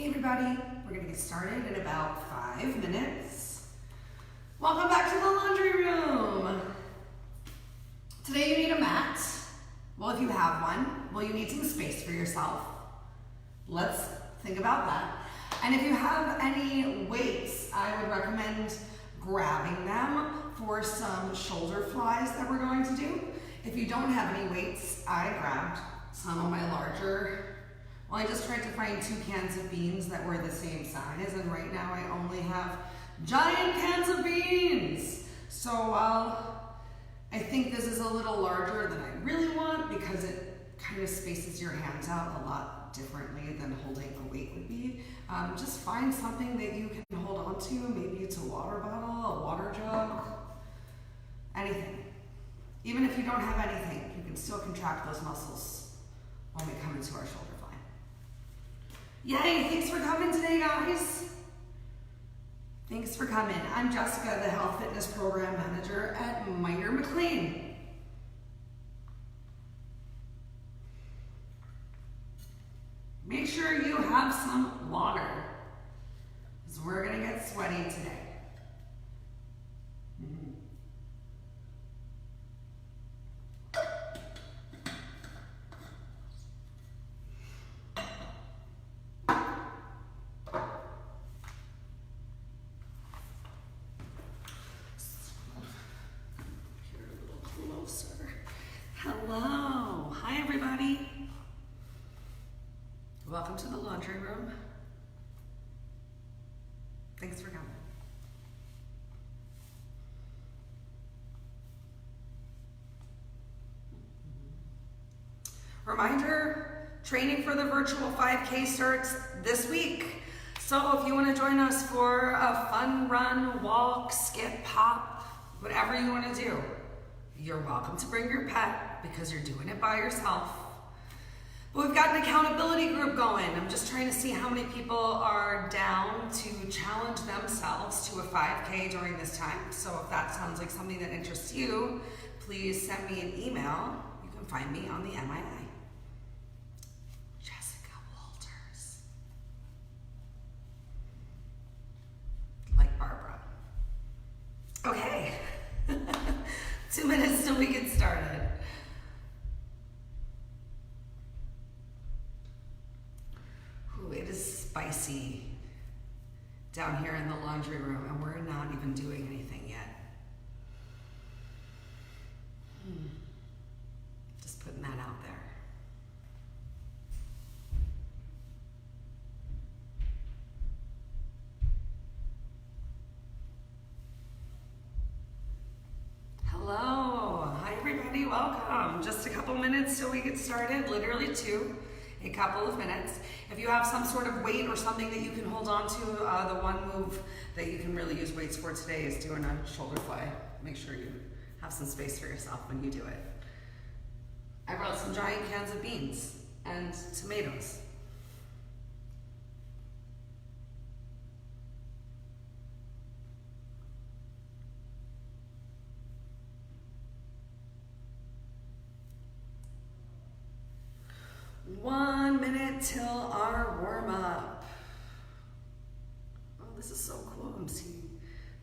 Hey everybody, we're going to get started in about 5 minutes. Welcome back to the laundry room. Today you need a mat. Well, if you have one, well, you need some space for yourself. Let's think about that. And if you have any weights, I would recommend grabbing them for some shoulder flies that we're going to do. If you don't have any weights, I grabbed some of my larger. Well, I just tried to find 2 cans of beans that were the same size, and right now I only have giant cans of beans. So while I think this is a little larger than I really want because it kind of spaces your hands out a lot differently than holding a weight would be, just find something that you can hold on to. Maybe it's a water bottle, a water jug, anything. Even if you don't have anything, you can still contract those muscles when we come into our shoulder fly. Yay, thanks for coming today, guys. Thanks for coming. I'm Jessica, the Health Fitness Program Manager at Minor McLean. Make sure you have some water, because we're gonna get sweaty today. Hello, hi everybody. Welcome to the laundry room. Thanks for coming. Reminder, training for the virtual 5K starts this week. So if you want to join us for a fun run, walk, skip, hop, whatever you want to do, you're welcome to bring your pet because you're doing it by yourself. But we've got an accountability group going. I'm just trying to see how many people are down to challenge themselves to a 5K during this time. So if that sounds like something that interests you, please send me an email. You can find me on the MIA. Jessica Walters. Like Barbara. Okay. 2 minutes till we get started. Ooh, it is spicy down here in the laundry room, and we're not even doing anything yet. Just putting that out there. Hello, hi everybody, welcome. Just a couple minutes till we get started, literally 2, a couple of minutes. If you have some sort of weight or something that you can hold on to, the one move that you can really use weights for today is doing a shoulder fly. Make sure you have some space for yourself when you do it. I brought some giant cans of beans and tomatoes. One minute till our warm-up. Oh, this is so cool. I'm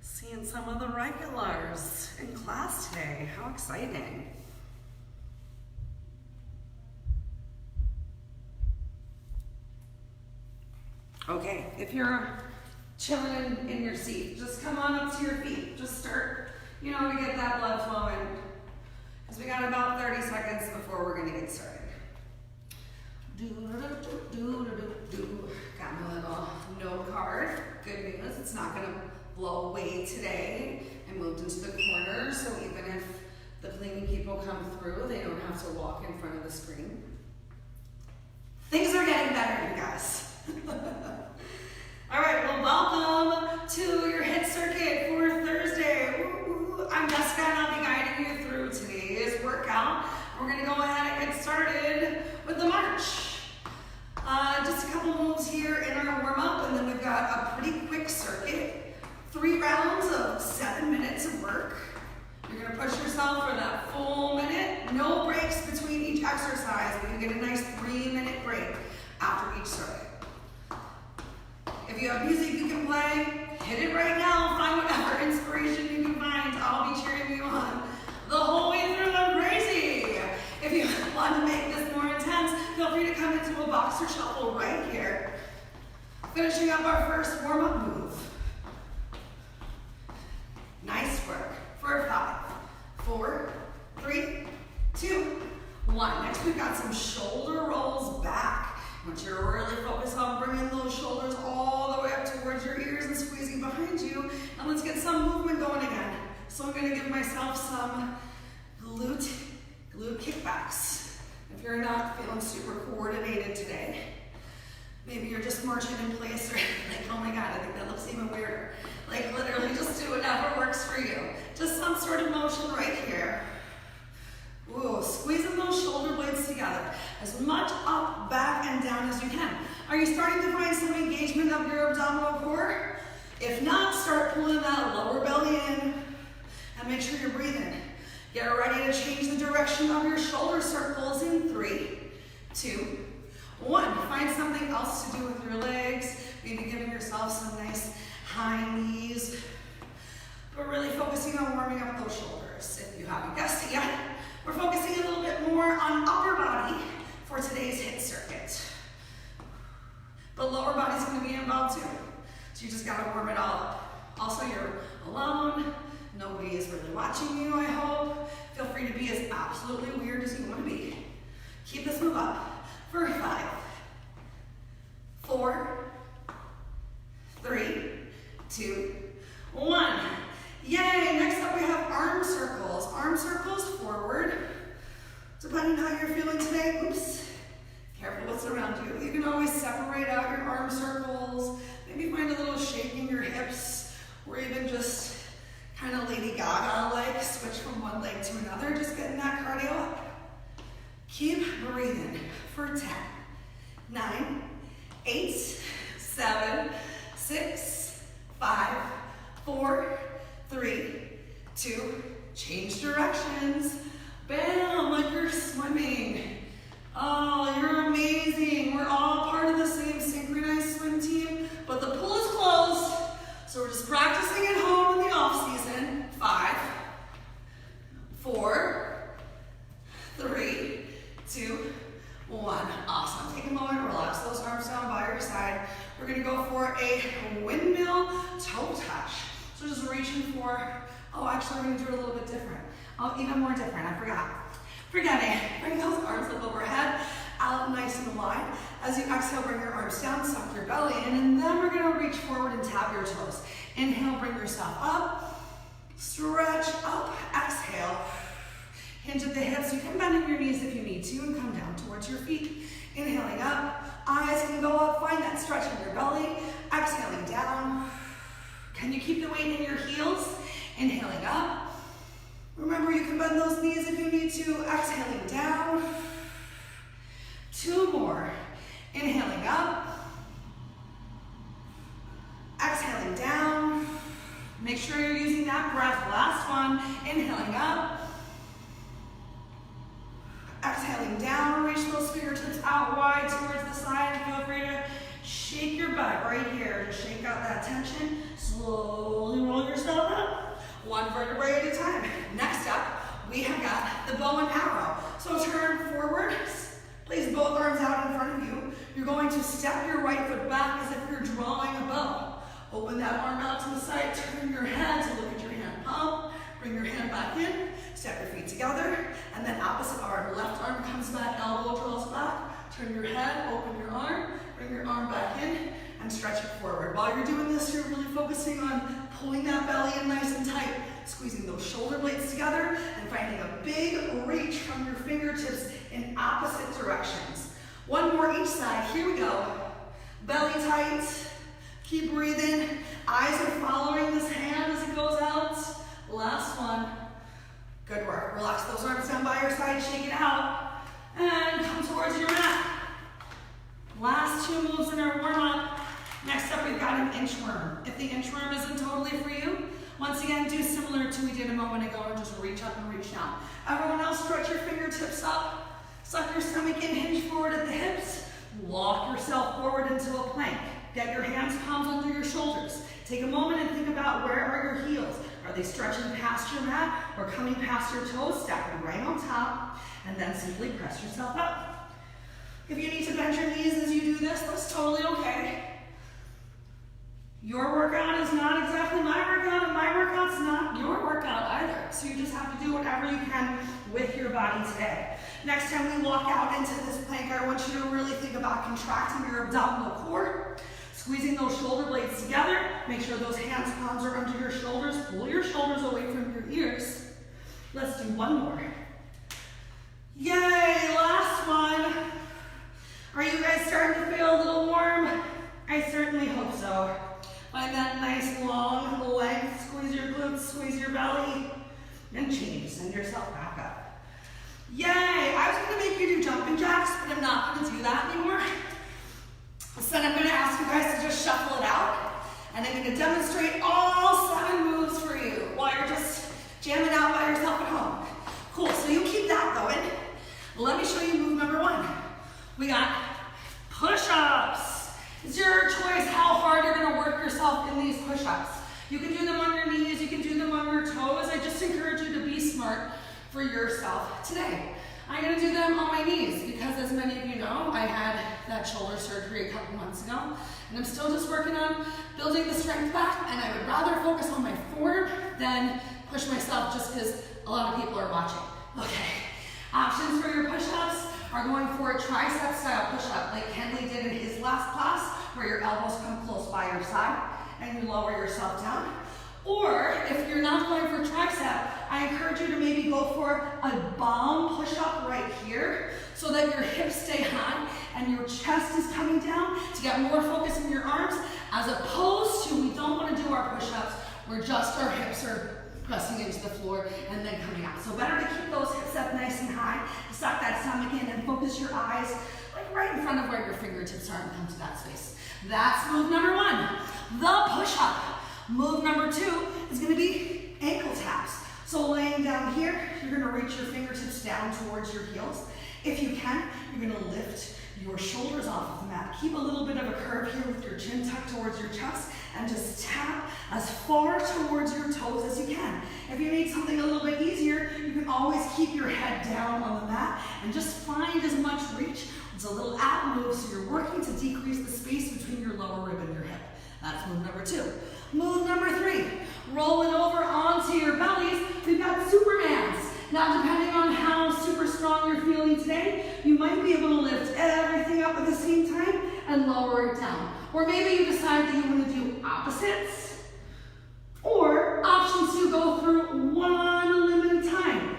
seeing some of the regulars in class today. How exciting. Okay, if you're chilling in your seat, just come on up to your feet. Just start, to get that blood flowing. Because we got about 30 seconds before we're going to get started. Got my little note card. Good news, it's not going to blow away today. I moved into the corner, so even if the cleaning people come through, they don't have to walk in front of the screen. Things are getting better, you guys. All right, well, welcome to your HIIT Circuit for Thursday. Woo-hoo. I'm Jessica, and I'll be guiding you through today's workout. We're going to go ahead and get started with the march. Just a couple moves here in our warm-up, and then we've got a pretty quick circuit. 3 rounds of 7 minutes of work. You're going to push yourself for that full minute. No breaks between each exercise, but you get a nice 3-minute break after each circuit. play, hit it right now. Find whatever inspiration you can find. I'll be cheering you on the whole way through. I'm crazy. If you want to make this more intense, feel free to come into a boxer shuffle right here. Finishing up our first warm-up move. Nice work. For 5, 4, 3, 2, 1. Next, we've got some shoulder rolls back. I want you to really focus on bringing those shoulders all the way up towards your ears and squeezing behind you. And let's get some movement going again. So I'm going to give myself some glute kickbacks. If you're not feeling super coordinated today, maybe you're just marching in place or like, oh my God, I think that looks even weirder. Like literally just do whatever works for you. Just some sort of motion right here. Ooh, squeezing those shoulder blades together. As much up, back, and down as you can. Are you starting to find some engagement of your abdominal core? If not, start pulling that lower belly in and make sure you're breathing. Get ready to change the direction of your shoulder circles in 3, 2, 1. Find something else to do with your legs. Maybe giving yourself some nice high knees. But really focusing on warming up those shoulders. If you haven't guessed it yet, we're focusing a little bit more on upper body for today's HIIT circuit. But lower body's going to be involved too. So you just got to warm it all up. Also, you're alone. Nobody is really watching you, I hope. Feel free to be as absolutely weird as you want to be. Keep this move up for 5, 4, 3, 2, 1. Yay! Next up we have arm circles. Arm circles forward. Depending on how you're feeling today, oops, careful what's around you. You can always separate out your arm circles. Maybe find a little shake in your hips, or even just kind of Lady Gaga-like, switch from one leg to another, just getting that cardio up. Keep breathing for 10, 9, 8, 7, 6, 5, 4, 3, 2, change directions. Bam, like you're swimming. Oh, you're amazing. We're all part of the same synchronized swim team, but the pool is closed, so we're just practicing at home in the off season. 5, 4, 3, 2, 1. Awesome. Take a moment, relax those arms down by your side. We're gonna go for a windmill toe touch. So just reaching for, actually we're gonna do it a little bit different. Even more different, I forgot. Forget it. Bring those arms up overhead, out nice and wide. As you exhale, bring your arms down, suck your belly in, and then we're gonna reach forward and tap your toes. Inhale, bring yourself up, stretch up, exhale. Hinge at the hips. You can bend in your knees if you need to and come down towards your feet. Inhaling up, eyes can go up, find that stretch in your belly. Exhaling down. Can you keep the weight in your heels? Inhaling up. Remember, you can bend those knees if you need to. Exhaling down. 2 more. Inhaling up. Exhaling down. Make sure you're using that breath. Last one. Inhaling up. Exhaling down. Reach those fingertips out wide towards the side. Feel free to shake your butt right here. Just shake out that tension. Slowly roll yourself up. 1 vertebrae at a time. Next up, we have got the bow and arrow. So turn forward, place both arms out in front of you. You're going to step your right foot back as if you're drawing a bow. Open that arm out to the side, turn your head to look at your hand palm, bring your hand back in, step your feet together, and then opposite arm. Left arm comes back, elbow draws back, turn your head, open your arm, bring your arm back in, and stretch it forward. While you're doing this, you're really focusing on pulling that belly in nice and tight, squeezing those shoulder blades together, and finding a big reach from your fingertips in opposite directions. 1 more each side. Here we go. Belly tight. Keep breathing. Eyes are following this hand as it goes out. Last one. Good work. Relax those arms down by your side. Shake it out. And come towards your mat. Last 2 moves in our warm-up. Next up, we've got an inchworm. If the inchworm isn't totally for you, once again, do similar to we did a moment ago and just reach up and reach down. Everyone else, stretch your fingertips up. Suck your stomach in, hinge forward at the hips. Walk yourself forward into a plank. Get your hands palms under your shoulders. Take a moment and think about where are your heels. Are they stretching past your mat or coming past your toes? Stack them right on top, and then simply press yourself up. If you need to bend your knees as you do this, that's totally okay. Your workout is not exactly my workout, and my workout's not your workout either. So you just have to do whatever you can with your body today. Next time we walk out into this plank, I want you to really think about contracting your abdominal core, squeezing those shoulder blades together. Make sure those hands, palms are under your shoulders. Pull your shoulders away from your ears. Let's do one more. Yay, last one. Are you guys starting to feel a little warm? I certainly hope so. Find that nice long length, squeeze your glutes, squeeze your belly, and change. Send yourself back up. Yay! I was going to make you do jumping jacks, but I'm not going to do that anymore. Instead, I'm going to ask you guys to just shuffle it out, and I'm going to demonstrate all 7 moves for you while you're just jamming out by yourself at home. Cool, so you keep that going. Let me show you move number 1. We got push-ups. It's your choice how hard you're going to work yourself in these push-ups. You can do them on your knees, you can do them on your toes. I just encourage you to be smart for yourself today. I'm going to do them on my knees because, as many of you know, I had that shoulder surgery a couple months ago, and I'm still just working on building the strength back, and I would rather focus on my form than push myself just because a lot of people are watching. Okay, options for your push-ups are going for a tricep style push-up like Kenley did in his last class, where your elbows come close by your side and you lower yourself down. Or if you're not going for tricep, I encourage you to maybe go for a bomb push-up right here so that your hips stay high and your chest is coming down to get more focus in your arms, as opposed to, we don't want to do our push-ups where just our hips are pressing into the floor and then coming out. So better to keep those hips up nice and high, suck that stomach in, and focus your eyes like right in front of where your fingertips are and come to that space. That's move number 1, the push-up. Move number 2 is going to be ankle taps. So laying down here, you're going to reach your fingertips down towards your heels. If you can, you're going to lift your shoulders off of the mat. Keep a little bit of a curve here with your chin tucked towards your chest, and just tap as far towards your toes as you can. If you need something a little bit easier, you can always keep your head down on the mat and just find as much reach. It's a little ab move, so you're working to decrease the space between your lower rib and your hip. That's move number 2. Move number 3, rolling over onto your bellies. We've got Supermans. Now, depending on how super strong you're feeling today, you might be able to lift everything up at the same time and lower it down. Or maybe you decide that you want to do opposites. Or option 2, go through one limb at a time.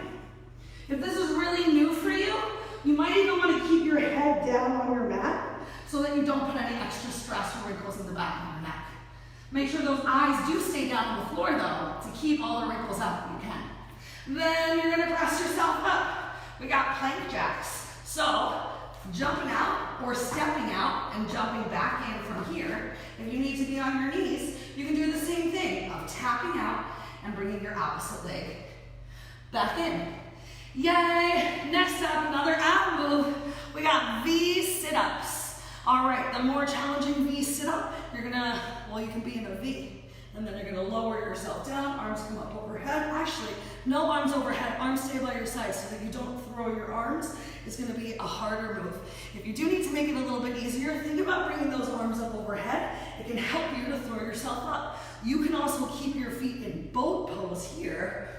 If this is really new for you, you might even want to keep your head down on your mat so that you don't put any extra stress or wrinkles in the back of your neck. Make sure those eyes do stay down on the floor, though, to keep all the wrinkles out if you can. Then you're going to press yourself up. We got plank jacks. So, jumping out or stepping out and jumping back in from here. If you need to be on your knees, you can do the same thing of tapping out and bringing your opposite leg back in. Yay! Next up, another ab move. We got V sit-ups. All right, the more challenging V sit-up, you're gonna, well, you can be in a V. And then you're gonna lower yourself down, arms come up overhead. Actually, no arms overhead, arms stay by your side so that you don't throw your arms. It's gonna be a harder move. If you do need to make it a little bit easier, think about bringing those arms up overhead. It can help you to throw yourself up. You can also keep your feet in boat pose here.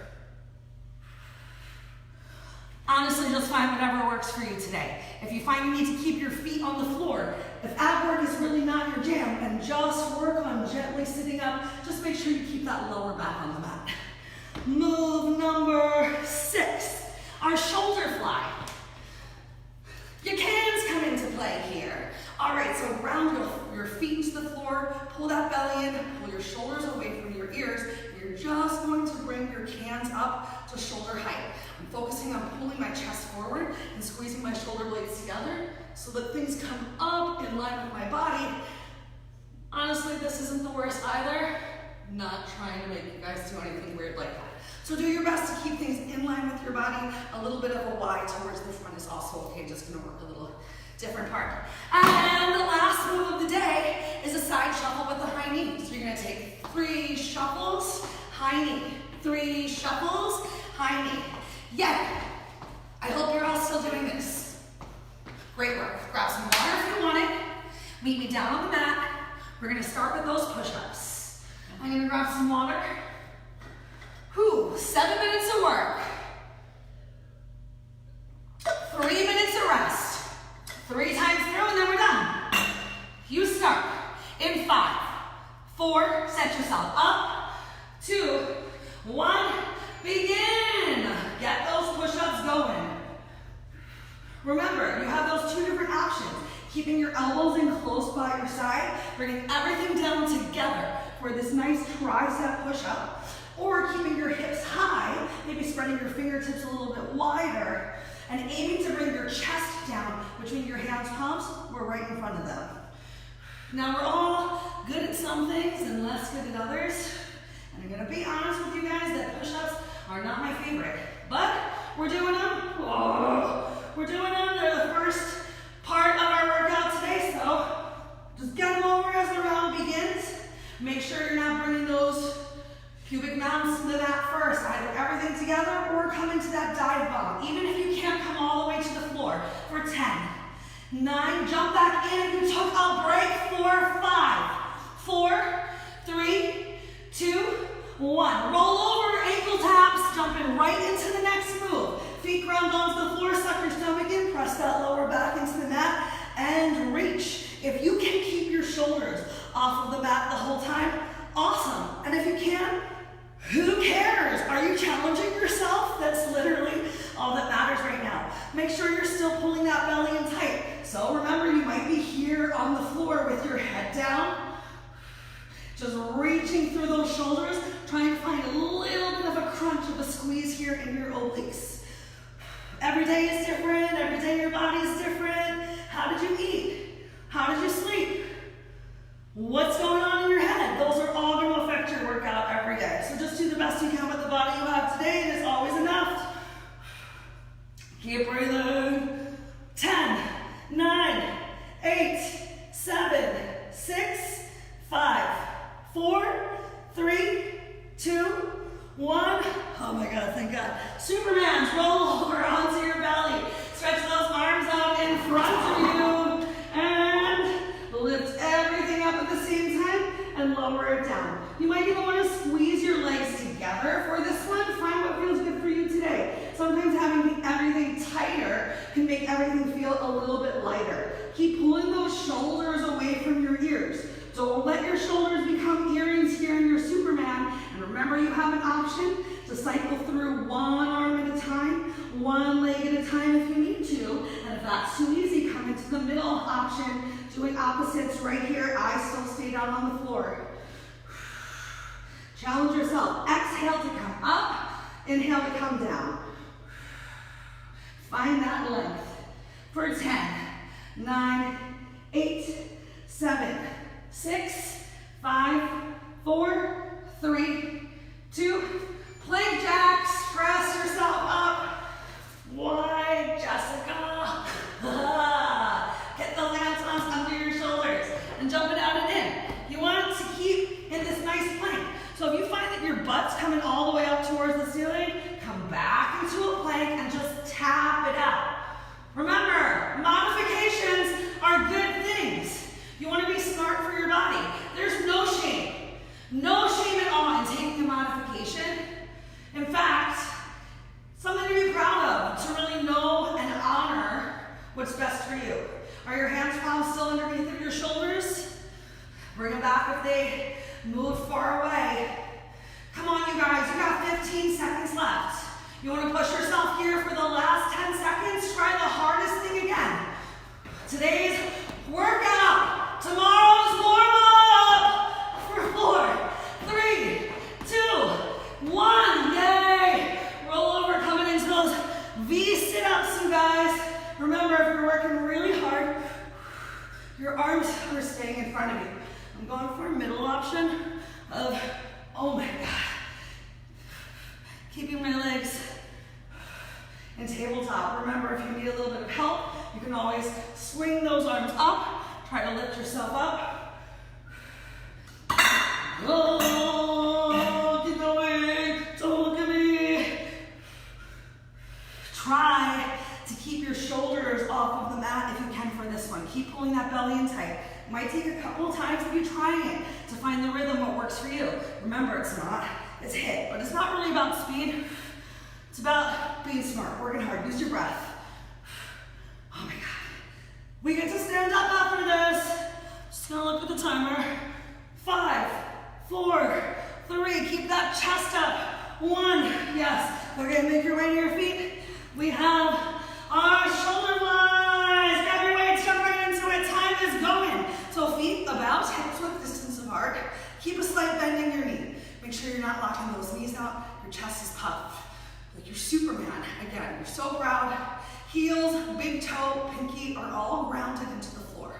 Honestly, just find whatever works for you today. If you find you need to keep your feet on the floor, if ab work is really not your jam, and just work on gently sitting up, just make sure you keep that lower back on the mat. Move number 6, our shoulder fly. Your cans come into play here. All right, so ground your feet to the floor, pull that belly in, pull your shoulders away from your ears. You're just going to bring your cans up to shoulder height. I'm focusing on pulling my chest forward and squeezing my shoulder blades together so that things come up in line with my body. Honestly, this isn't the worst either. Not trying to make you guys do anything weird like that. So do your best to keep things in line with your body. A little bit of a Y towards the front is also okay, just gonna work a little different part. And the last move of the day is a side shuffle with the high knee. So you're gonna take 3 shuffles, high knee. 3 shuffles, high knee. Yeah, I hope you're all still doing this. Great work. Grab some water if you want it. Meet me down on the mat. We're gonna start with those push-ups. I'm gonna grab some water. 7 minutes of work. 3 minutes of rest. 3 times through and then we're done. You start in 5, 4, set yourself up, 2, 1, begin. Get those push-ups going. Remember, you have those 2 different options. Keeping your elbows in close by your side, bringing everything down together for this nice tricep push-up, or keeping your hips high, maybe spreading your fingertips a little bit wider, and aiming to bring your chest down between your hands palms. We're right in front of them. Now we're all good at some things and less good at others. And I'm gonna be honest with you guys that push-ups are not my favorite, but we're doing them. We're doing them. They're the first part of our workout today, so just get them over as the round begins. Make sure you're not bringing those pubic mounts to the mat first, either everything together or come into that dive bomb. Even if you can't come all the way to the floor for 10, 9, jump back in if you took a break for 5, 4, 3, 2, 1. Roll over, ankle taps, jumping right into the next move. Feet ground onto the floor, suck your stomach in, press that lower back into the mat, and reach. If you can keep your shoulders off of the mat the whole time, awesome. And if you can't, who cares? Are you challenging yourself? That's literally all that matters right now. Make sure you're still pulling that belly in tight. So remember, you might be here on the floor with your head down, just reaching through those shoulders, trying to find a little bit of a crunch of a squeeze here in your obliques. Every day is different. Every day your body is different. How did you eat? How did you sleep? What's going on in your head? Those are all going to affect your workout every day. So just do the best you can with the body you have today, and it's always enough. Keep breathing. 10, 9, 8, 7, 6, 5, 4, 3, 2, 1. Oh my God, thank God. Superman's, roll over onto your belly. Stretch those arms out in front of you. And lift everything up at the same time and lower it down. You might even want to squeeze your legs together for this one. Find what feels good for you today. Sometimes having everything tighter can make everything feel a little bit lighter. Keep pulling those shoulders away from your ears. Don't let your shoulders become earrings here in your Superman. And remember, you have an option to cycle through one arm at a time, one leg at a time if you need to. And if that's too easy, come into the middle option, doing opposites right here. I still stay down on the floor. Challenge yourself. Exhale to come up, inhale to come down. Find that length for 10, 9, 8, 7, 6, 5, 4, 3, 2, plank jacks, press yourself up. Wide, Jessica. Get those hands under your shoulders and jump it out and in. You want to keep in this nice plank. So if you find that your butt's coming all the way up towards the ceiling, come back into a plank and just tap it out. Remember, modifications are good things. You want to be smart for your body. There's no shame. No shame at all in taking a modification. In fact, something to be proud of, to really know and honor what's best for you. Are your hands palms still underneath of your shoulders? Bring them back if they move far away. Come on, you guys, you got 15 seconds left. You want to push yourself here for the last 10 seconds? Try the hardest thing again. Today's workout, tomorrow's warm-up for 4, 3, 2, 1. Yay! Roll over, coming into those V sit-ups, you guys. Remember, if you're working really hard, your arms are staying in front of you. I'm going for a middle option of, oh my God, keeping my legs in tabletop. Remember, if you need a little bit of help, you can always swing those arms up, try to lift yourself up. Remember, it's HIIT, but it's not really about speed. It's about being smart, working hard, use your breath. Oh my God. We get to stand up after this. Just gonna look at the timer. 5, 4, 3, keep that chest up. 1, yes. Okay, make your way to your feet. We have our shoulder flies. Grab your weights, jump right into it. Time is going. So feet about, hips width distance apart. Keep a slight bend in your knee. Make sure you're not locking those knees out. Your chest is puffed. Like you're Superman. Again, you're so proud. Heels, big toe, pinky are all grounded into the floor.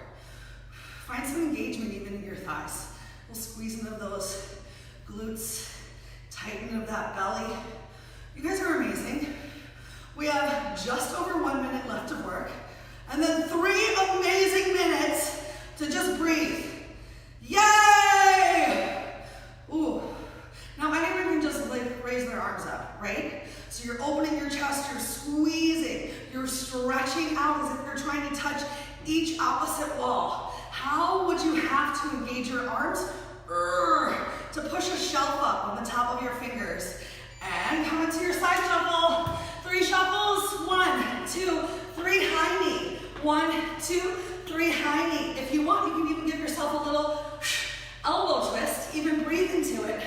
Find some engagement even in your thighs. We'll squeeze into those glutes, tighten of that belly. You guys are amazing. We have just over 1 minute left of work, and then 3 amazing minutes to just breathe. Yay! Ooh. Now anyone can just like raise their arms up, right? So you're opening your chest, you're squeezing, you're stretching out as if you're trying to touch each opposite wall. How would you have to engage your arms? To push a shelf up on the top of your fingers. And come into your side shuffle. 3 shuffles. 1, 2, 3, high knee. 1, 2, 3, high knee. If you want, you can even give yourself a little elbow twist. Even breathe into it.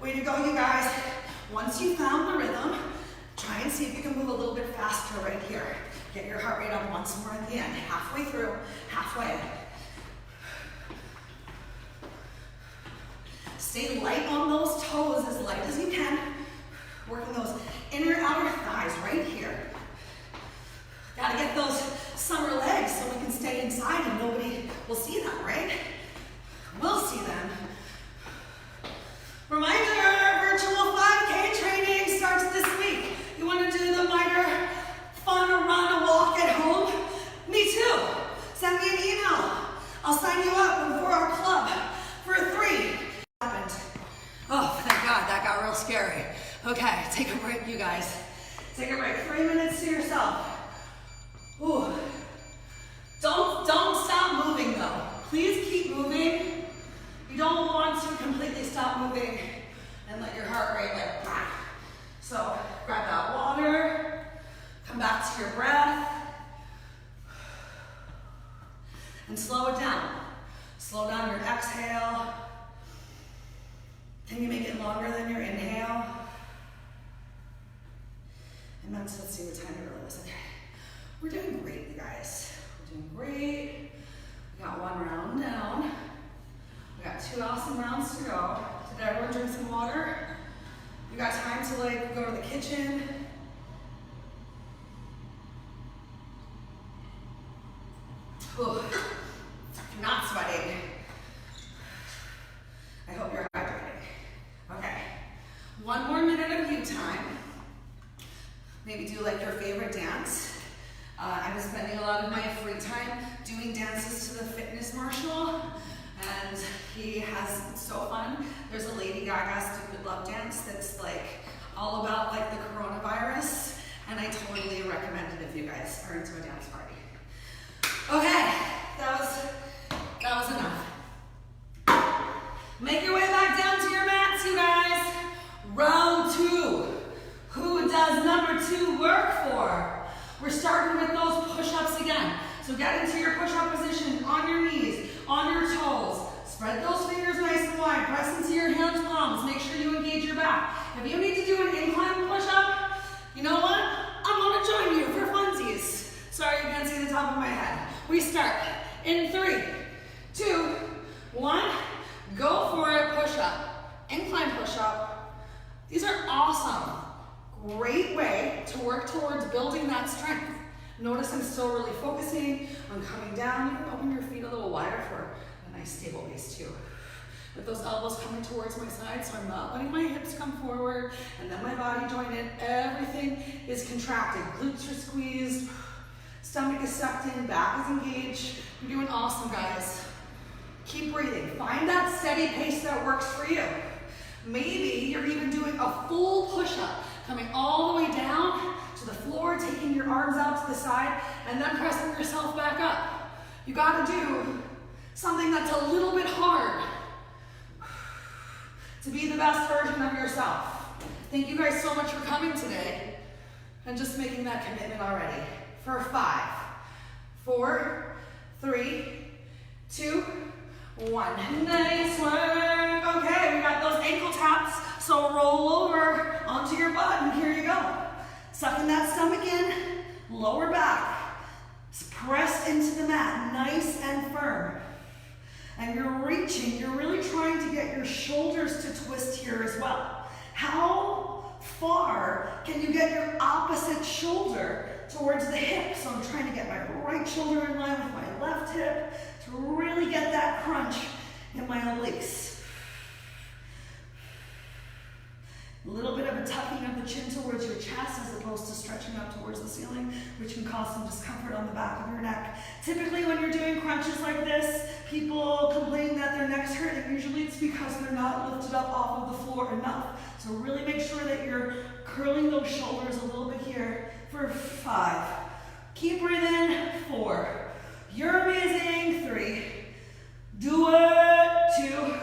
Way to go, you guys. Once you found the rhythm, try and see if you can move a little bit faster right here. Get your heart rate up once more at the end. Halfway through, halfway. Stay light on those toes, as light as you can. Working those inner outer thighs right here. Gotta get those summer legs so we can stay inside and nobody will see them, right? We'll see them. Reminder, virtual 5K training starts this week. You wanna do the minor fun run, a walk at home? Me too. Send me an email. I'll sign you up for our club for 3. Oh, thank God, that got real scary. Okay, take a break, you guys. Take a break, 3 minutes to yourself. Ooh. Don't stop moving though. Please keep moving. You don't want to completely stop moving and let your heart rate like back. So grab that water, come back to your breath, and slow it down. Slow down your exhale. Can you make it longer than your inhale? And let's see what time it really is. Okay. We're doing great, you guys. We're doing great. We got 1 round down. We got 2 awesome rounds to go. Did everyone drink some water? You got time to like go to the kitchen? Ooh. If you're not sweating, I hope you're hydrated. Okay, 1 more minute of you time. Maybe do like your favorite dance. I've been spending a lot of my free time doing dances to the fitness marshal, and he has, it's so fun. There's a Lady Gaga Stupid Love dance that's like all about like the coronavirus, and I totally recommend it if you guys are into a dance party. Okay, that was enough. Make your way back down to your mats, you guys. Round 2. Who does number 2 work for? We're starting with those push-ups again. So get into your push-up position on your knees, on your toes. Spread those fingers nice and wide. Press into your hands, palms. Make sure you engage your back. If you need to do an incline push-up, you know what? I'm gonna join you for funsies. Sorry, you can't see the top of my head. We start in 3, 2, 1. Go for it, push-up. Incline push-up. These are awesome. Great way to work towards building that strength. Notice I'm still really focusing on coming down. You can open your feet a little wider for a nice stable base too. With those elbows coming towards my side, so I'm not letting my hips come forward and then my body join in. Everything is contracted. Glutes are squeezed, stomach is sucked in, back is engaged. You're doing awesome, guys. Keep breathing. Find that steady pace that works for you. Maybe you're even doing a full push-up, coming all the way down to the floor, taking your arms out to the side, and then pressing yourself back up. You gotta do something that's a little bit hard. to be the best version of yourself. Thank you guys so much for coming today and just making that commitment already. For 5, 4, 3, 2, 1. Nice work. Okay, we got those ankle taps. So roll over onto your butt and here you go. Sucking that stomach in, lower back. Press into the mat, nice and firm. And you're reaching, you're really trying to get your shoulders to twist here as well. How far can you get your opposite shoulder towards the hip? So I'm trying to get my right shoulder in line with my left hip to really get that crunch in my obliques. A little bit of a tucking of the chin towards your chest as opposed to stretching up towards the ceiling, which can cause some discomfort on the back of your neck. Typically when you're doing crunches like this, people complain that their necks hurt, and usually it's because they're not lifted up off of the floor enough. So really make sure that you're curling those shoulders a little bit here for 5. Keep breathing. 4. You're amazing. 3. Do it. 2.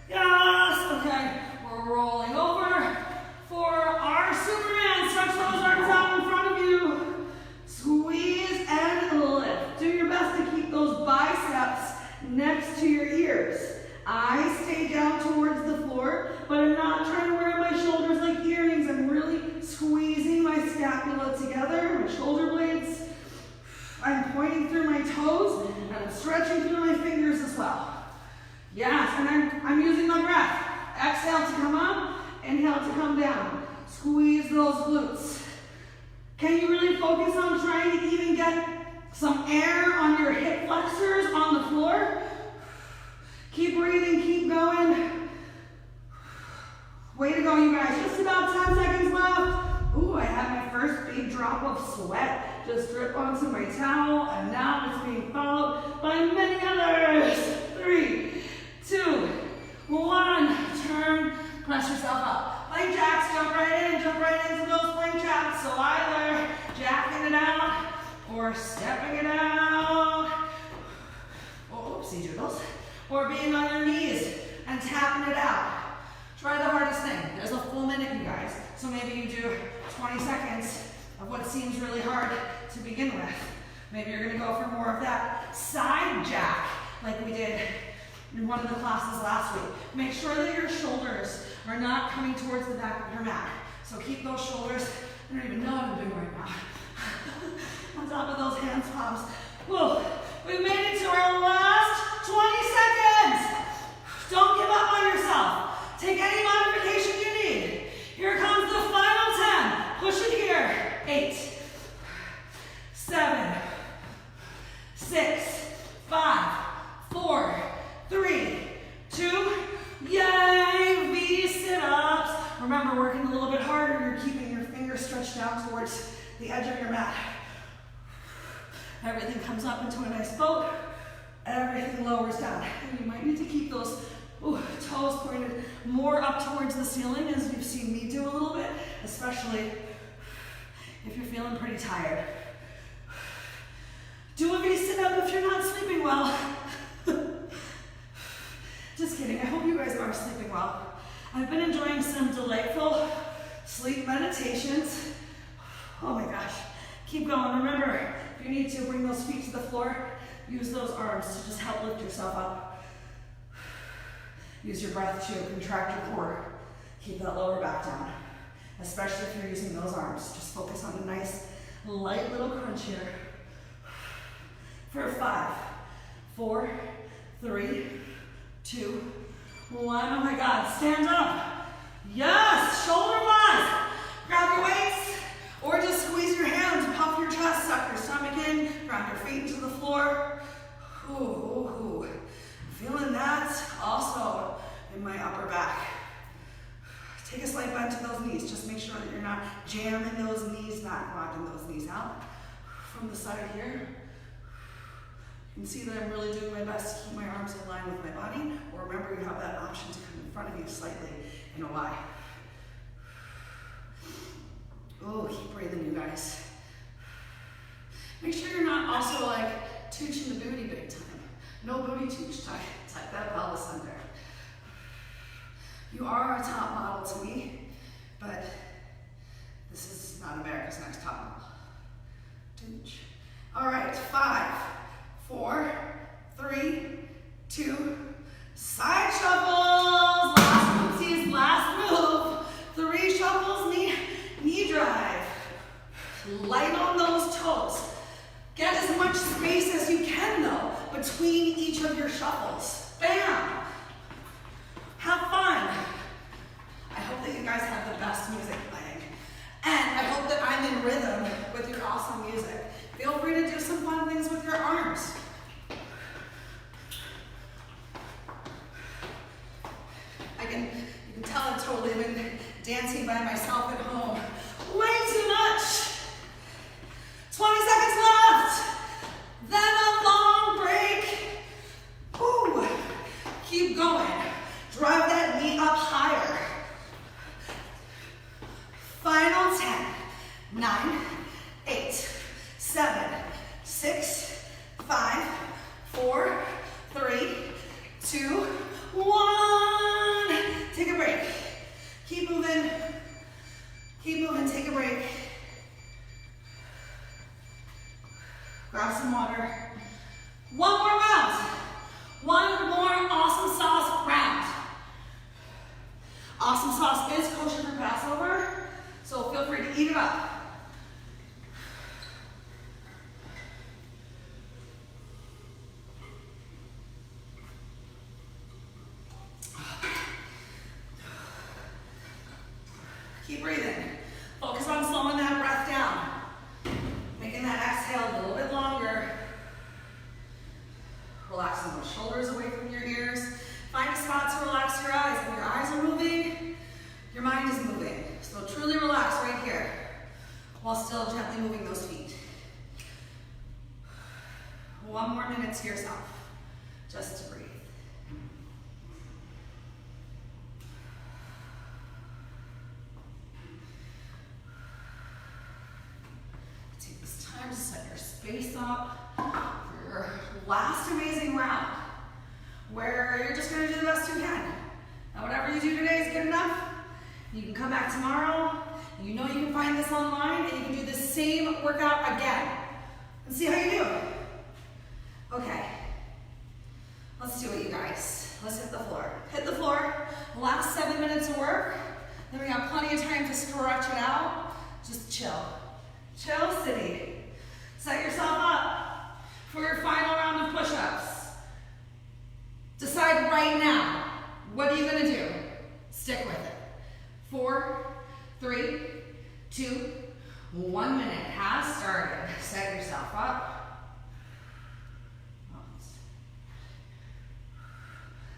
Yes. Okay. We're rolling over for our Superman. Stretch those arms out in front of you. Squeeze and lift. Do your best to keep those biceps next to your ears. I stay down towards the floor, but I'm not trying to wear my shoulders like earrings. I'm really squeezing my scapula together, my shoulder blades. I'm pointing through my toes, and I'm stretching through my fingers as well. Yes, and I'm using my breath. Exhale to come up, inhale to come down. Squeeze those glutes. Can you really focus on trying to even get some air on your hip flexors on the floor? Keep breathing, keep going. Way to go, you guys. Just about 10 seconds left. Ooh, I had my first big drop of sweat just drip onto my towel, and now it's being followed by many others. 3, 2, 1. Turn, press yourself up. Plank jacks, jump right into those plank jacks. So either jacking it out or stepping it out. Oh, oopsie doodles. Or being on your knees and tapping it out. Try the hardest thing. There's a full minute, you guys. So maybe you do 20 seconds of what seems really hard to begin with. Maybe you're gonna go for more of that side jack like we did in one of the classes last week. Make sure that your shoulders are not coming towards the back of your mat. So keep those shoulders, I don't even know what I'm doing right now, on top of those hands palms. Whoa, we've made it to our last 20 seconds. Don't give up on yourself. Take any modification you need. Here comes the final 10. Push it here. 8, 7, 6, 5, 4, 3, 2, yay, V sit-ups. Remember, working a little bit harder, you're keeping your fingers stretched down towards the edge of your mat. Everything comes up into a nice boat, everything lowers down. And you might need to keep those toes pointed more up towards the ceiling, as you've seen me do a little bit, especially if you're feeling pretty tired. Do a V sit-up if you're not sleeping well. Just kidding, I hope you guys are sleeping well. I've been enjoying some delightful sleep meditations. Oh my gosh, keep going. Remember, if you need to, bring those feet to the floor. Use those arms to just help lift yourself up. Use your breath to contract your core. Keep that lower back down, especially if you're using those arms. Just focus on a nice, light little crunch here. For 5, 4, 3, 2, 1. Oh my God, stand up. Yes, shoulder blast. Grab your weights, or just squeeze your hands, puff your chest, suck your stomach in, ground your feet into the floor. Ooh, ooh, ooh. Feeling that also in my upper back. Take a slight bend to those knees. Just make sure that you're not jamming those knees, not blocking those knees out. From the side here, you can see that I'm really doing my best to keep my arms in line with my body. Or remember, you have that option to come in front of you slightly in a Y. Oh, keep breathing, you guys. Make sure you're not also like tooching the booty big time. No booty tooch, tuck that pelvis under. You are a top model to me, but this is not America's Next Top Model. All right, 5, 4, 3, 2, side shuffles. Last move, last move. 3 shuffles, knee drive. Light on those toes. Get as much space as you can though between each of your shuffles. Bam! Have fun. I hope that you guys have the best music playing. And I hope that I'm in rhythm with your awesome music. Feel free to do some fun things with your arms. You can tell I've totally been dancing by myself at home. Way too much. 20 seconds left. Then a long break. Ooh. Keep going. Drive that knee up higher. Final 10, 9, 8, 7, 6, 5, 4, 3, 2, 1. Take a break. Keep moving. Keep moving. Take a break. Grab some water. One more round. One more awesome sauce round. Awesome sauce is kosher for Passover, so feel free to eat it up. Keep breathing. Focus on slowing that breath down. Making that exhale a little bit longer. Relaxing those shoulders away from your ears. Find a spot to relax your eyes. If your eyes are moving, your mind is moving. So truly relax right here while still gently moving those feet. 1 more minute to yourself, just to breathe. Take this time to set your space up for your last amazing round, where you're just going to do the best you can. Now, whatever you do today is good enough. You can come back tomorrow. You know you can find this online, and you can do the same workout again and see how you do. Okay, let's do it, you guys. Let's hit the floor. Hit the floor. Last 7 minutes of work. Then we got plenty of time to stretch it out. Just chill. Chill city. Set yourself up for your final round of push-ups. Decide right now, what are you gonna do? Stick with it. 4, 3, 2, 1 minute has started. Set yourself up.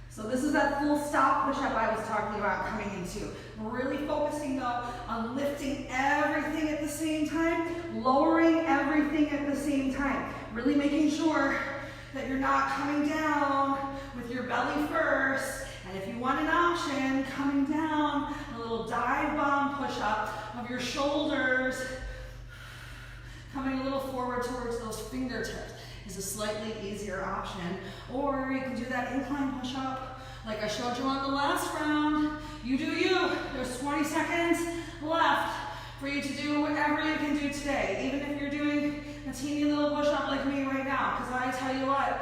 So this is that full stop push-up I was talking about coming into. We're really focusing though on lifting everything at the same time, lowering everything at the same time. Really making sure that you're not coming down with your belly first. And if you want an option, coming down, a little dive bomb push-up of your shoulders, coming a little forward towards those fingertips is a slightly easier option. Or you can do that incline push-up like I showed you on the last round. You do you. There's 20 seconds left for you to do whatever you can do today, even if you're doing a teeny little push-up like me right now, because I tell you what,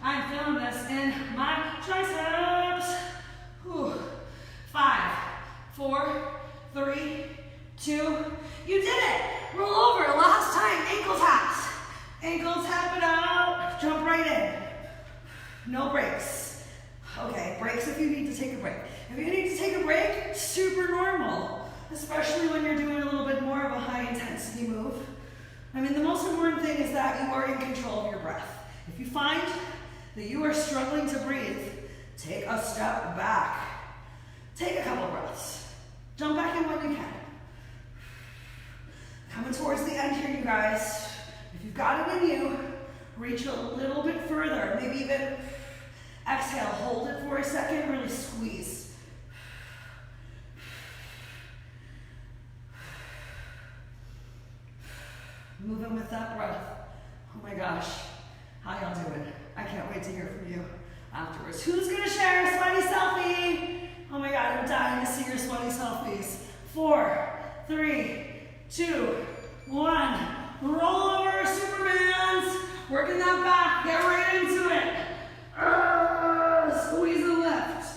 I'm feeling this in my triceps. Whew. 5, 4, 3, 2, you did it. Roll over, last time, ankle taps. Ankle tap it out, jump right in. No breaks. Okay, breaks if you need to take a break. If you need to take a break, super normal, especially when you're doing a little bit more of a high intensity move. I mean, the most important thing is that you are in control of your breath. If you find that you are struggling to breathe, take a step back. Take a couple breaths. Jump back in when you can. Coming towards the end here, you guys. If you've got it in you, reach a little bit further. Maybe even exhale, hold it for a second, really squeeze. Moving with that breath. Oh my gosh, how y'all doing? I can't wait to hear from you afterwards. Who's gonna share a sweaty selfie? Oh my God, I'm 3, 2, 1. Roll over, Supermans. Working that back. Get right into it. Squeeze and lift.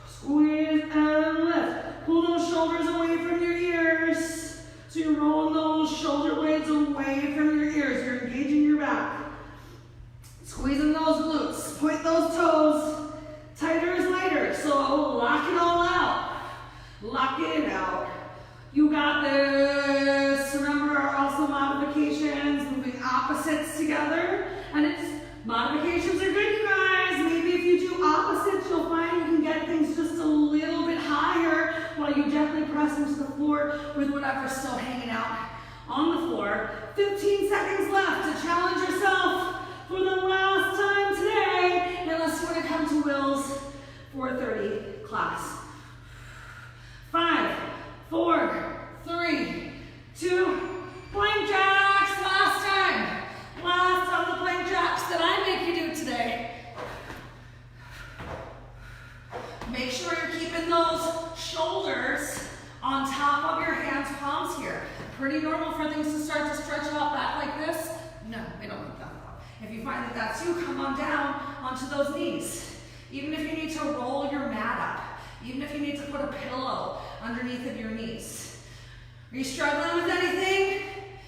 Squeeze and lift. Pull those shoulders away from your ears. So you're rolling those shoulder blades away from your ears. You're engaging your back. Squeezing those glutes. Point those toes. Tighter is lighter. So lock it all out. Lock it out. You got this. Remember, also modifications, moving opposites together. And modifications are good, you guys. Maybe if you do opposites, you'll find you can get things just a little bit higher while you gently press into the floor with whatever's still hanging out on the floor. 15 seconds left to challenge yourself for the last time today, unless you want to come to Will's 4:30 class. 5, 4, 3, 2, plank jacks, last time. Last of the plank jacks that I make you do today. Make sure you're keeping those shoulders on top of your hands, palms here. Pretty normal for things to start to stretch out back like this. No, we don't want that. If you find that that's you, come on down onto those knees. Even if you need to roll your mat up. Even if you need to put a pillow underneath of your knees. Are you struggling with anything?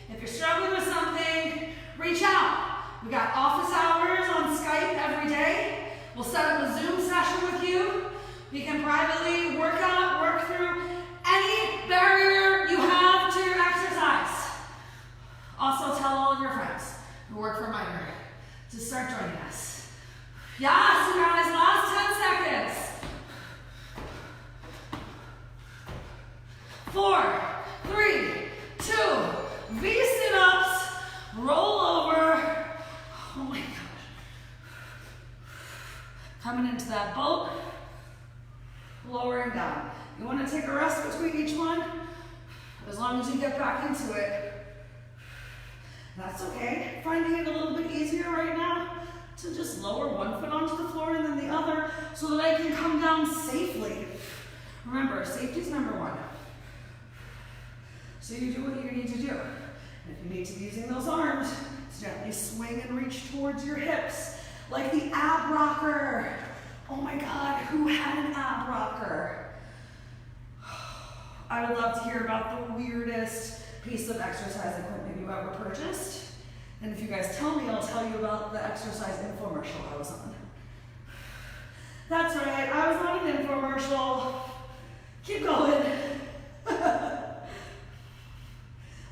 If you're struggling with something, reach out. We got office hours on Skype every day. We'll set up a Zoom session with you. You can privately work through any barrier you have to your exercise. Also tell all of your friends who work for Minor to start joining us. Yes, you guys, last 10 seconds. 4, 3, 2, V sit-ups, roll over. Oh my gosh. Coming into that boat, lowering down. You want to take a rest between each one? As long as you get back into it. That's okay. Finding it a little bit easier right now to just lower one foot onto the floor and then the other so that I can come down safely. Remember, safety is number one. So you do what you need to do. And if you need to be using those arms, gently swing and reach towards your hips. Like the ab rocker. Oh my God, who had an ab rocker? I would love to hear about the weirdest piece of exercise equipment you ever purchased. And if you guys tell me, I'll tell you about the exercise infomercial I was on. That's right, I was on an infomercial. Keep going.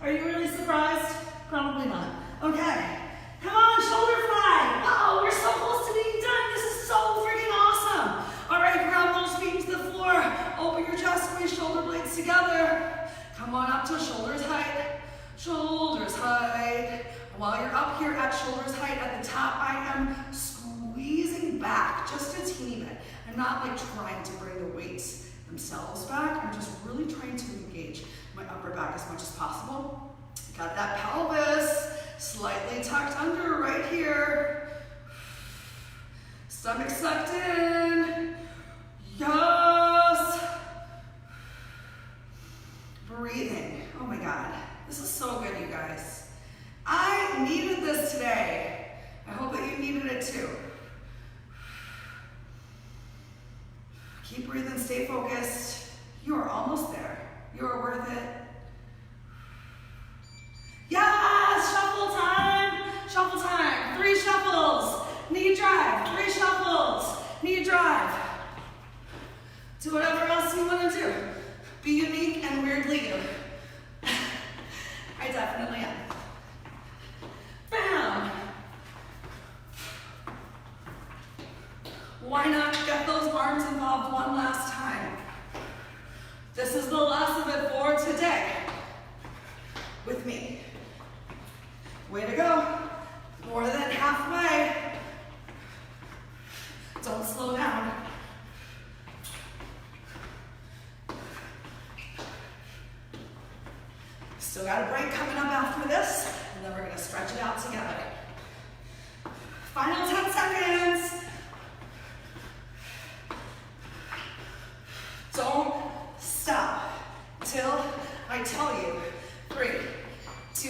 Are you really surprised? Probably not. Okay, come on, shoulder fly. Wow, we're so close to being done. This is so freaking awesome. All right, grab those feet to the floor. Open your chest, squeeze shoulder blades together. Come on up to shoulders height. Shoulders height. While you're up here at shoulders height at the top, I am squeezing back just a teeny bit. I'm not like trying to bring the weights themselves back. I'm just really trying to engage my upper back as much as possible. Got that pelvis slightly tucked under right here. Stomach sucked in. Yes. Breathing. Oh my God. This is so good, you guys. I needed this today. I hope that you needed it too. Keep breathing, stay focused. You are almost there. You are worth it. Yes, shuffle time. Shuffle time. 3 shuffles. Knee drive. 3 shuffles. Knee drive. Do whatever else you want to do. Be unique and weirdly you. I definitely am. Bam. Why not get those arms involved one last time? This is the last of it for today. With me. Way to go. More than halfway. Don't slow down. Still got a break coming up after this, and then we're going to stretch it out together. Final 10 seconds. Don't stop till I tell you. 3, 2,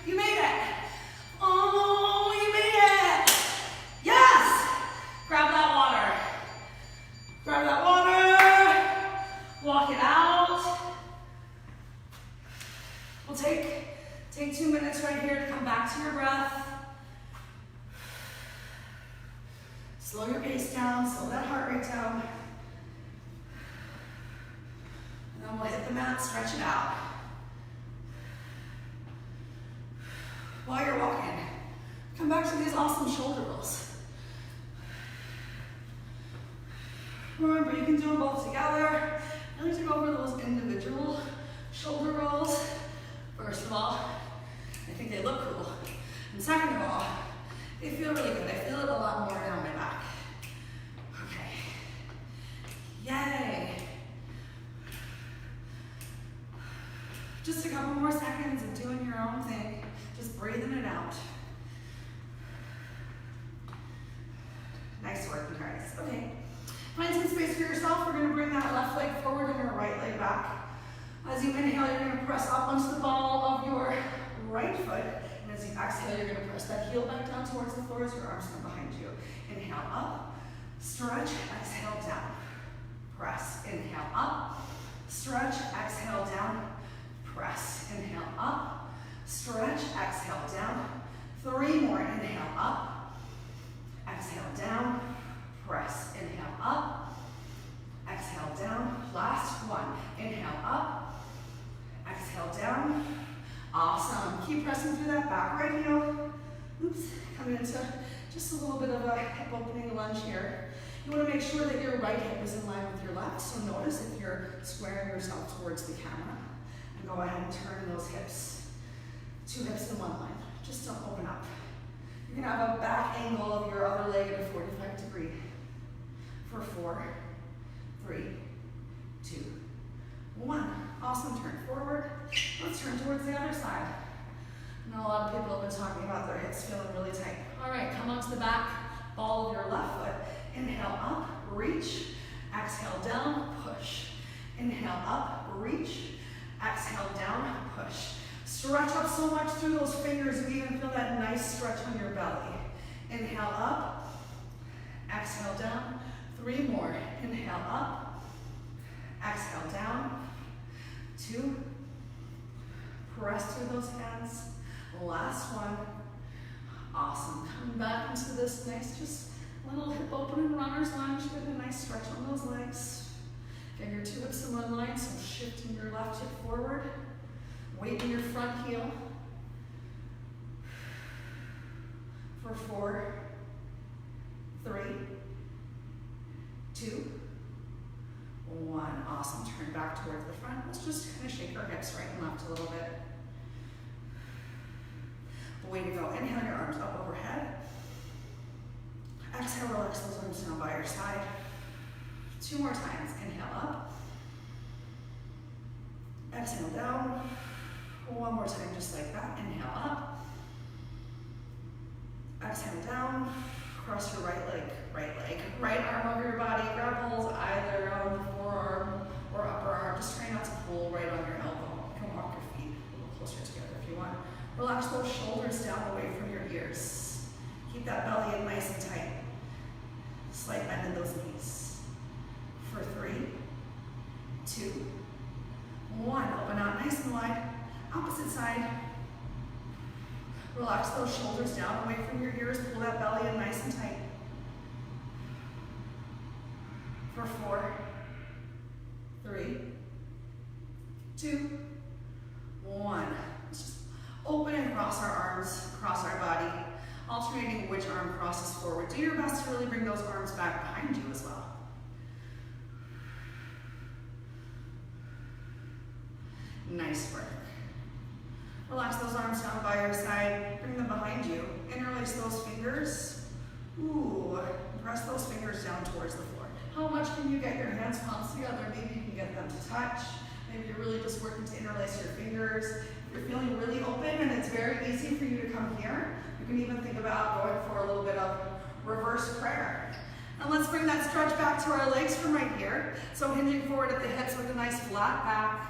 you made it. Oh, you made it. Yes. Grab that water. Grab that water. Walk it out. We'll take 2 minutes right here to come back to your breath. Slow your pace down, slow that heart rate down. And then we'll hit the mat, stretch it out. While you're walking, come back to these awesome shoulder rolls. Remember, you can do them both together. I like to go over those individual shoulder rolls. First of all, I think they look cool. And second of all, they feel really good. I feel it a lot more down my back. Okay. Yay. Just a couple more seconds of doing your own thing. Just breathing it out. Nice work, you guys. Okay. Find some space for yourself. We're going to bring that left leg forward and your right leg back. As you inhale, you're going to press up onto the ball of your right foot. And as you exhale, you're going to press that heel back down towards the floor as your arms come behind you. Inhale up, stretch, exhale down. Press. Inhale up, stretch, exhale down. Press. Inhale up, stretch, exhale down. 3 more. Inhale up, exhale down. Press. Inhale up, exhale down. Last one. Inhale up, exhale down. Awesome. Keep pressing through that back right heel. Oops. Coming into just a little bit of a hip opening lunge here. You want to make sure that your right hip is in line with your left. So notice if you're squaring yourself towards the camera. And go ahead and turn those hips. 2 hips in one line. Just don't open up. You can have a back angle of your other leg at a 45 degree. For 4, 3, 2, 1. Awesome. Turn forward. Let's turn towards the other side. I know a lot of people have been talking about their hips feeling really tight. All right, come onto the back ball of your left foot. Inhale up, reach. Exhale down, push. Inhale up, reach. Exhale down, push. Stretch up so much through those fingers. You even feel that nice stretch on your belly. Inhale up, exhale down. 3 more. Inhale up, exhale down. 2. Press through those hands. Last one. Awesome. Coming back into this nice, just little hip opening runner's lunge. Get a nice stretch on those legs. Get your 2 hips in one line, so shifting your left hip forward. Weight in your front heel. For 4, 3, 2, 1. Awesome. Turn back towards the front. Let's just kind of shake our hips right and left a little bit. Way to go. Inhale your arms up overhead. Exhale, relax those arms down by your side. 2 more times. Inhale up. Exhale down. 1 more time, just like that. Inhale up. Exhale down. Cross your right leg. Right arm over your body. Grab hold either on the forearm or upper arm. Just try not to pull right on your elbow. You can walk your feet a little closer together if you want. Relax those shoulders down away from your ears. Keep that belly in nice and tight. Slight bend in those knees. For 3, 2, 1. Open out nice and wide. Opposite side. Relax those shoulders down away from your ears. Pull that belly in nice and tight. For 4, 3, 2, 1. Let's just open and cross our arms, cross our body, alternating which arm crosses forward. Do your best to really bring those arms back behind you as well. Nice work. Relax those arms down by your side. Bring them behind you. Interlace those fingers. Ooh. Press those fingers down towards the floor. How much can you get your hands palms together? Maybe you can get them to touch. Maybe you're really just working to interlace your fingers. If you're feeling really open and it's very easy for you to come here, you can even think about going for a little bit of reverse prayer. And let's bring that stretch back back to our legs from right here. So hinging forward at the hips with a nice flat back.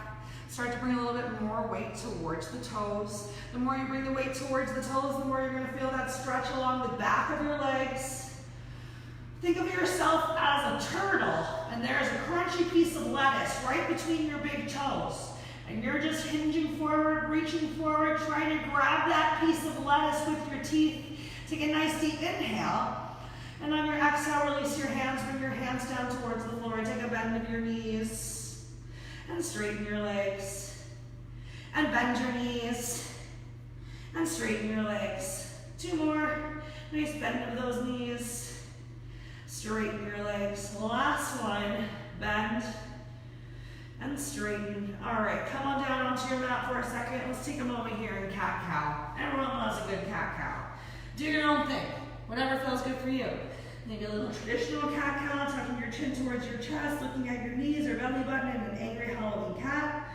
Start to bring a little bit more weight towards the toes. The more you bring the weight towards the toes, the more you're going to feel that stretch along the back of your legs. Think of yourself as a turtle, and there's a crunchy piece of lettuce right between your big toes. And you're just hinging forward, reaching forward, trying to grab that piece of lettuce with your teeth. Take a nice deep inhale. And on your exhale, release your hands, bring your hands down towards the floor. Take a bend of your knees. And straighten your legs. And bend your knees. And straighten your legs. 2 more. Nice bend of those knees. Straighten your legs. Last one. Bend. And straighten. All right, come on down onto your mat for a second. Let's take a moment here in cat-cow. Everyone loves a good cat-cow. Do your own thing. Whatever feels good for you. Maybe a little traditional cat-cow, tucking your chin towards your chest, looking at your knees or belly button in an angry Halloween cat.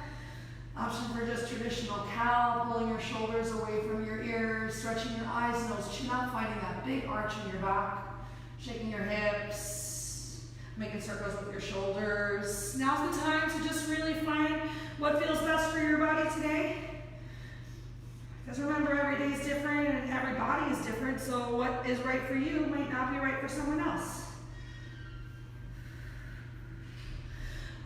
Option for just traditional cow, pulling your shoulders away from your ears, stretching your eyes, nose, chin up, finding that big arch in your back, shaking your hips, making circles with your shoulders. Now's the time to just really find what feels best for your body today. Because remember, every day is different and every body is different, so what is right for you might not be right for someone else.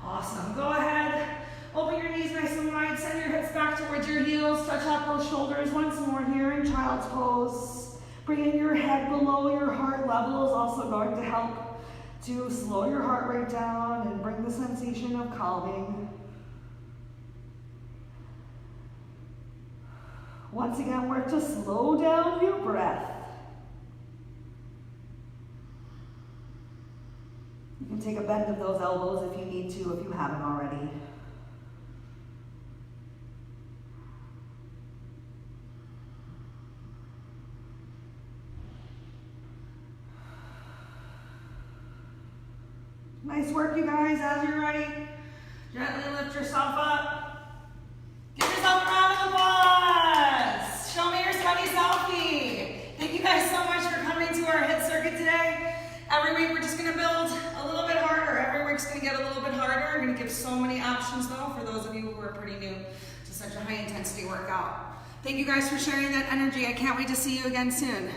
Awesome. Go ahead, open your knees nice and wide, send your hips back towards your heels, stretch out those shoulders once more here in child's pose. Bringing your head below your heart level is also going to help to slow your heart rate down and bring the sensation of calming. Once again, work to slow down your breath. You can take a bend of those elbows if you need to, if you haven't already. Nice work, you guys. As you're ready, gently lift yourself up. Give yourself a round of applause. Show me your sweaty selfie. Thank you guys so much for coming to our HIIT Circuit today. Every week we're just going to build a little bit harder. Every week's going to get a little bit harder. We're going to give so many options though for those of you who are pretty new to such a high intensity workout. Thank you guys for sharing that energy. I can't wait to see you again soon.